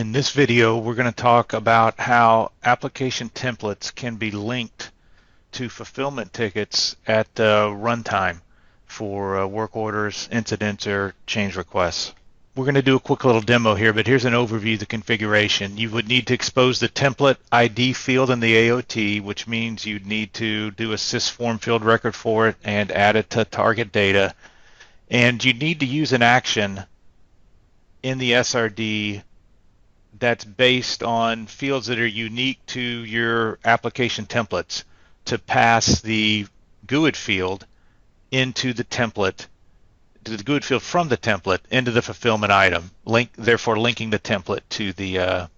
In this video, we're going to talk about how application templates can be linked to fulfillment tickets at runtime for work orders, incidents, or change requests. We're going to do a quick little demo here, but here's an overview of the configuration. You would need to expose the template ID field in the AOT, which means you'd need to do a sysform field record for it and add it to target data. And you need to use an action in the SRD that's based on fields that are unique to your application templates to pass the GUID field into the template, to the GUID field from the template into the fulfillment item, therefore linking the template to the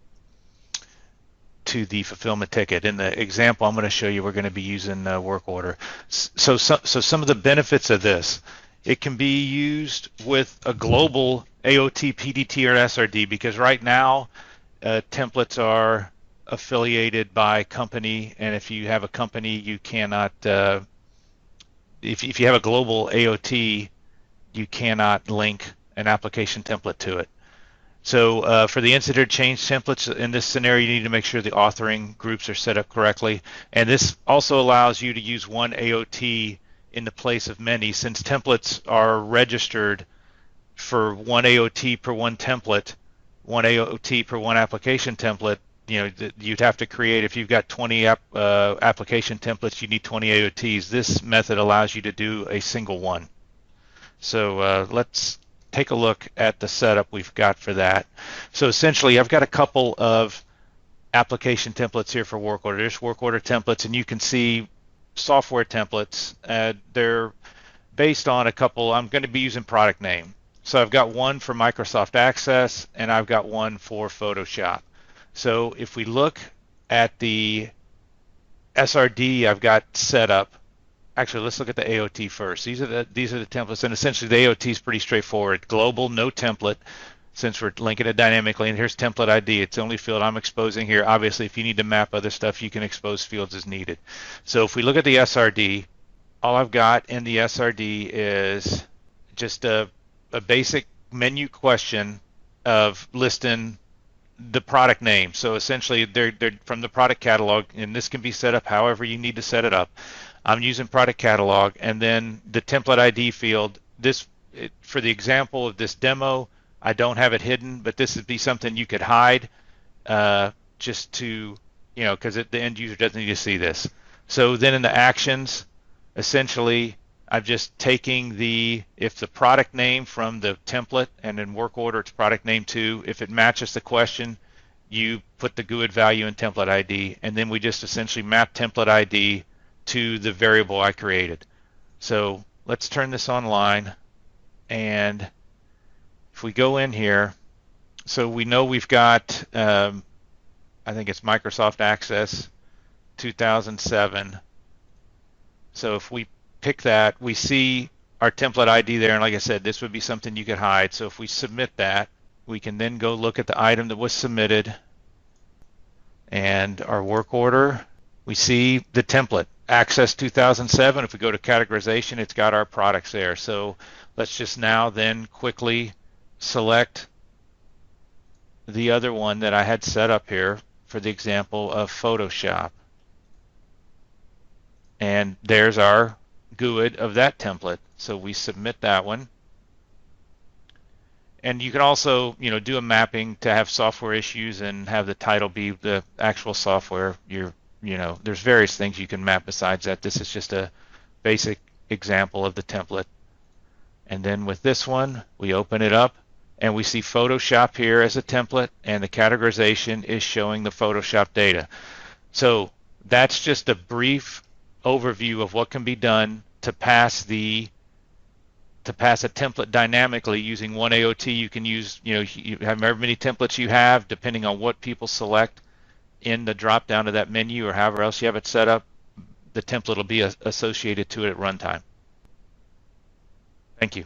fulfillment ticket. In the example I'm going to show you, we're going to be using work order. So some of the benefits of this: it can be used with a global AOT, PDT, or SRD, because right now templates are affiliated by company, and if you have a company, you cannot, if you have a global AOT, you cannot link an application template to it. So for the incident change templates, in this scenario, you need to make sure the authoring groups are set up correctly. And this also allows you to use one AOT in the place of many, since templates are registered for one AOT per one template, one AOT per one application template. You know, you'd have to create, if you've got 20 application templates, you need 20 AOTs. This method allows you to do a single one. So let's take a look at the setup we've got for that. So essentially, I've got a couple of application templates here for work order. There's work order templates, and you can see software templates. They're based on a couple. I'm going to be using product name. So I've got one for Microsoft Access, and I've got one for Photoshop. So if we look at the SRD I've got set up, actually let's look at the AOT first. These are the templates, and essentially the AOT is pretty straightforward. Global, no template, since we're linking it dynamically, and here's template ID. It's the only field I'm exposing here. Obviously, if you need to map other stuff, you can expose fields as needed. So if we look at the SRD, all I've got in the SRD is just a basic menu question of listing the product name. So essentially they're from the product catalog, and this can be set up however you need to set it up. I'm using product catalog, and then the template ID field. For the example of this demo, I don't have it hidden, but this would be something you could hide just to, because the end user doesn't need to see this. So then in the actions, essentially I'm just taking if the product name from the template, and in work order it's product name 2, if it matches the question, you put the GUID value in template ID, and then we just essentially map template ID to the variable I created. So let's turn this online, and if we go in here, so we know we've got, I think it's Microsoft Access 2007. So if we pick that, we see our template ID there, and like I said, this would be something you could hide. So if we submit that, we can then go look at the item that was submitted and our work order. We see the template, Access 2007. If we go to categorization, it's got our products there. So let's just now then quickly select the other one that I had set up here for the example of Photoshop. And there's our GUID of that template. So we submit that one. And you can also, do a mapping to have software issues and have the title be the actual software. There's various things you can map besides that. This is just a basic example of the template. And then with this one, we open it up, and we see Photoshop here as a template, and the categorization is showing the Photoshop data. So that's just a brief overview of what can be done to pass a template dynamically using one AOT. You can use, you have however many templates you have, depending on what people select in the drop down of that menu or however else you have it set up, the template will be associated to it at runtime. Thank you.